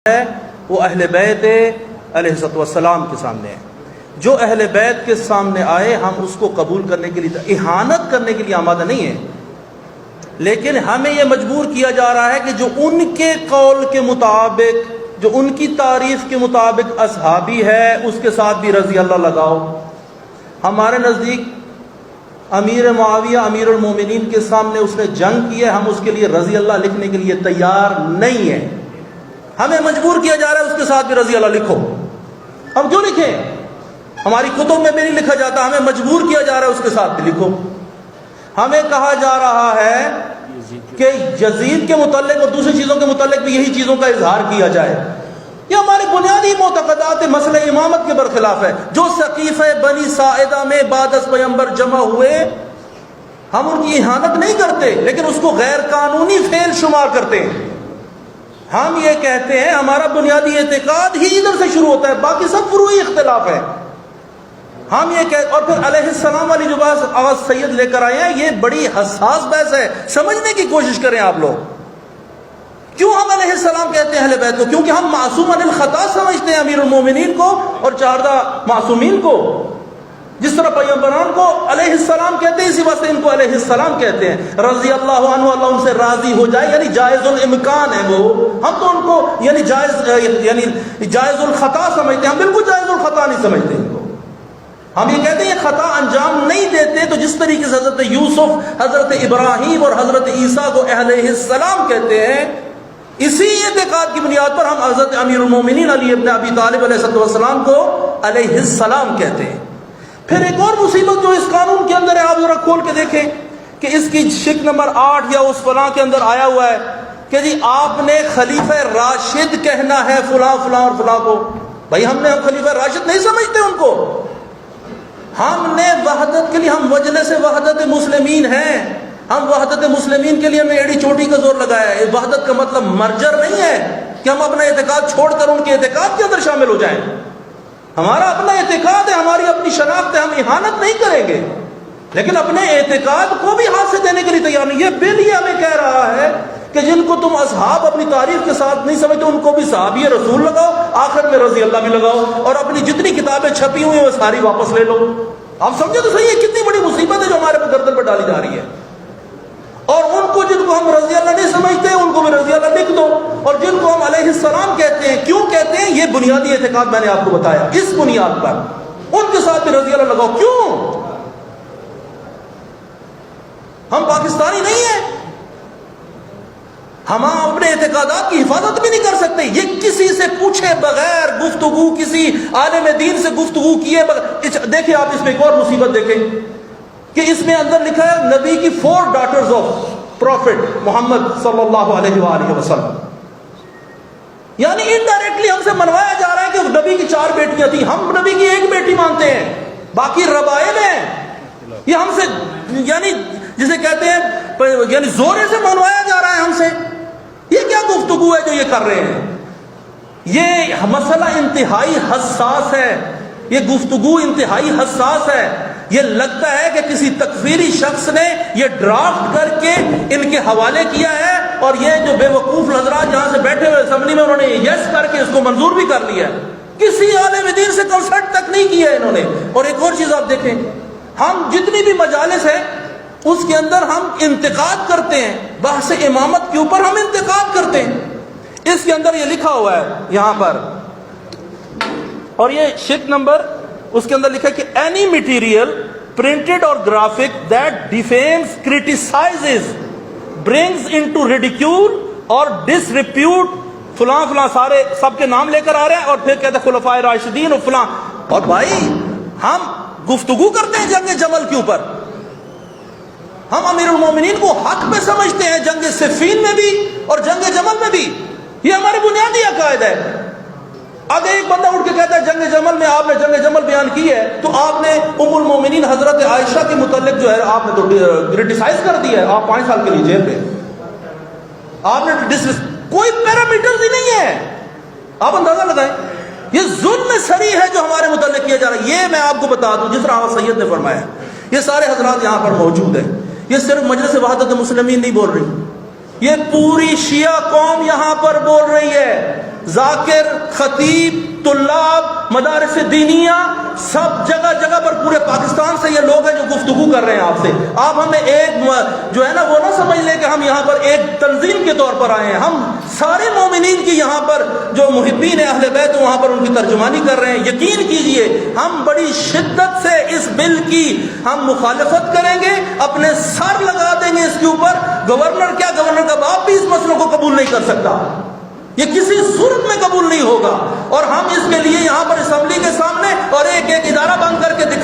ہے وہ اہل بیت علیہ السلام کے سامنے ہے. جو اہل بیت کے سامنے آئے ہم اس کو قبول کرنے کے لیے اہانت کرنے کے لیے آمادہ نہیں ہیں، لیکن ہمیں یہ مجبور کیا جا رہا ہے کہ جو ان کے قول کے مطابق، جو ان کی تعریف کے مطابق اصحابی ہے اس کے ساتھ بھی رضی اللہ لگاؤ. ہمارے نزدیک امیر معاویہ امیر المومنین کے سامنے اس نے جنگ کی ہے، ہم اس کے لیے رضی اللہ لکھنے کے لیے تیار نہیں ہیں. ہمیں مجبور کیا جا رہا ہے اس کے ساتھ بھی رضی اللہ لکھو. ہم کیوں لکھیں؟ ہماری کتب میں بھی نہیں لکھا جاتا، ہمیں مجبور کیا جا رہا ہے اس کے ساتھ بھی لکھو. ہمیں کہا جا رہا ہے کہ یزید کے متعلق اور دوسری چیزوں کے متعلق بھی یہی چیزوں کا اظہار کیا جائے. یہ ہمارے بنیادی معتقدات مسئلہ امامت کے برخلاف ہے. جو سقیفہ بنی ساعدہ میں بعد از پیغمبر جمع ہوئے ہم ان کی اہانت نہیں کرتے، لیکن اس کو غیر قانونی فعل شمار کرتے ہیں. ہم یہ کہتے ہیں ہمارا بنیادی اعتقاد ہی ادھر سے شروع ہوتا ہے، باقی سب فروعی اختلاف ہے. ہم یہ کہتے، اور پھر علیہ السلام والی جو بات آغاز سید لے کر آئے ہیں یہ بڑی حساس بحث ہے، سمجھنے کی کوشش کریں آپ لوگ. کیوں ہم علیہ السلام کہتے ہیں اہل بیت کو؟ کیونکہ ہم معصوم عن الخطا سمجھتے ہیں امیر المومنین کو اور 14 معصومین کو. جس طرح پیغمبران کو علیہ السلام کہتے ہیں اسی واسطے ان کو علیہ السلام کہتے ہیں. رضی اللہ عنہ، اللہ ان سے راضی ہو جائے، یعنی جائز الامکان ہے وہ. ہم تو ان کو یعنی جائز الخطا سمجھتے ہیں، ہم بالکل جائز الخطا نہیں سمجھتے ان کو. ہم یہ کہتے ہیں یہ خطا انجام نہیں دیتے. تو جس طریقے سے حضرت یوسف، حضرت ابراہیم اور حضرت عیسیٰ کو علیہ السلام کہتے ہیں، اسی اعتقاد کی بنیاد پر ہم حضرت امیر المومنین علی ابن ابی طالب علیہ السلام کو علیہ السلام کہتے ہیں. پھر ایک اور مصیبت جو اس قانون کے اندر ہے، آپ ذرا کھول کے دیکھیں کہ اس کی شک نمبر 8 یا اس فلاں کے اندر آیا ہوا ہے کہ جی آپ نے خلیفہ راشد کہنا ہے فلاں فلاں اور فلاں کو. بھائی ہم خلیفہ راشد نہیں سمجھتے ان کو. ہم نے وحدت کے لیے، ہم مجلس وحدت مسلمین ہیں، ہم وحدت مسلمین کے لیے ہم نے ایڑی چوٹی کا زور لگایا ہے. وحدت کا مطلب مرجر نہیں ہے کہ ہم اپنا اعتقاد چھوڑ کر ان کے اعتقاد کے اندر شامل ہو جائیں. ہمارا اپنا اعتقاد ہے، ہماری اپنی شناخت ہے، ہم اہانت نہیں کریں گے، لیکن اپنے اعتقاد کو بھی ہاتھ سے دینے کے لیے تیار نہیں. یہ بل یہ ہمیں کہہ رہا ہے کہ جن کو تم اصحاب اپنی تعریف کے ساتھ نہیں سمجھتے ان کو بھی صحابی رسول لگاؤ، آخر میں رضی اللہ بھی لگاؤ، اور اپنی جتنی کتابیں چھپی ہوئی ہیں وہ ساری واپس لے لو. آپ سمجھے تو صحیح ہے کتنی بڑی مصیبت ہے جو ہمارے گردن پر ڈالی جا رہی ہے. اور ان کو جن کو ہم رضی اللہ نہیں سمجھتے ان کو بھی رضی اللہ لکھ دو، اور جن کو ہم علیہ السلام کہتے ہیں، کیوں کہتے ہیں؟ یہ بنیادی اعتقاد میں نے آپ کو بتایا، اس بنیاد پر ان کے ساتھ بھی رضی اللہ لگاؤ. کیوں؟ ہم پاکستانی نہیں ہیں، ہم اپنے اعتقادات کی حفاظت بھی نہیں کر سکتے. یہ کسی سے پوچھے بغیر گفتگو، کسی عالم دین سے گفتگو کیے بغیر. دیکھیں آپ اس میں ایک اور مصیبت دیکھیں کہ اس میں اندر لکھا ہے نبی کی 4 ڈاٹرز آف پروفٹ محمد صلی اللہ علیہ وآلہ وسلم. یعنی انڈائریکٹلی ہم سے منوایا جا رہا ہے کہ نبی کی 4 بیٹیاں تھیں، ہم نبی کی 1 بیٹی مانتے ہیں، باقی ربائب ہیں. یہ ہم سے یعنی جسے کہتے ہیں یعنی زورے سے منوایا جا رہا ہے ہم سے. یہ کیا گفتگو ہے جو یہ کر رہے ہیں؟ یہ مسئلہ انتہائی حساس ہے، یہ گفتگو انتہائی حساس ہے. یہ لگتا ہے کہ کسی تکفیری شخص نے یہ ڈرافٹ کر کے ان کے حوالے کیا ہے، اور یہ جو بے وقوف حضرات جہاں سے بیٹھے ہوئے اسمبلی میں انہوں نے یس کر کے اس کو منظور بھی کر لیا ہے. کسی عالم دین سے کنسلٹ تک نہیں کیا ہے انہوں نے. اور ایک اور چیز آپ دیکھیں، ہم جتنی بھی مجالس ہیں اس کے اندر ہم انتقاد کرتے ہیں، بحث امامت کے اوپر ہم انتقاد کرتے ہیں. اس کے اندر یہ لکھا ہوا ہے یہاں پر، اور یہ شک نمبر اس کے اندر لکھا ہے کہ اینی مٹیریل پرنٹڈ اور graphic that defames, criticizes, brings into ridicule اور ڈس ریپیوٹ فلاں فلاں، سارے سب کے نام لے کر آ رہے ہیں، اور پھر کہتے ہیں خلفائے راشدین اور فلاں. اور بھائی ہم گفتگو کرتے ہیں جنگ جمل کے اوپر، ہم امیر المومنین کو حق پہ سمجھتے ہیں، جنگ صفین میں بھی اور جنگ جمل میں بھی. یہ ہمارے بنیادی عقائد ہے. اگر ایک بندہ اٹھ کے کہتا ہے جنگ جمل میں آپ نے جنگ جمل بیان کی ہے، تو آپ نے ام المومنین حضرت عائشہ کے متعلق جو ہے آپ نے تو کرٹیسائز کر دیا ہے، آپ 5 سال کے لیے جیل پہ. آپ نے کوئی پیرامیٹرز ہی نہیں ہے. آپ اندازہ لگائیں، یہ ظلم سری ہے جو ہمارے متعلق کیا جا رہا ہے. یہ میں آپ کو بتا دوں جس طرح سید نے فرمایا، یہ سارے حضرات یہاں پر موجود ہیں. یہ صرف مجلس وحدت مسلمین نہیں بول رہی، یہ پوری شیعہ قوم یہاں پر بول رہی ہے. ذاکر، خطیب، طلاب، مدارس دینیہ، سب جگہ جگہ پر پورے پاکستان سے یہ لوگ ہیں جو گفتگو کر رہے ہیں آپ سے. آپ ہمیں ایک جو ہے نا وہ نہ سمجھ لیں کہ ہم یہاں پر ایک تنظیم کے طور پر آئے ہیں. ہم سارے مومنین کی یہاں پر جو محبین اہل بیت وہاں پر ان کی ترجمانی کر رہے ہیں. یقین کیجئے ہم بڑی شدت سے اس بل کی ہم مخالفت کریں گے، اپنے سر لگا دیں گے اس کے اوپر. گورنر کیا، گورنر کا باپ بھی اس مسئلے کو قبول نہیں کر سکتا، یہ کسی صورت میں قبول نہیں ہوگا. اور ہم اس کے لیے یہاں پر اسمبلی کے سامنے اور ایک ایک ادارہ بند کر کے دکھا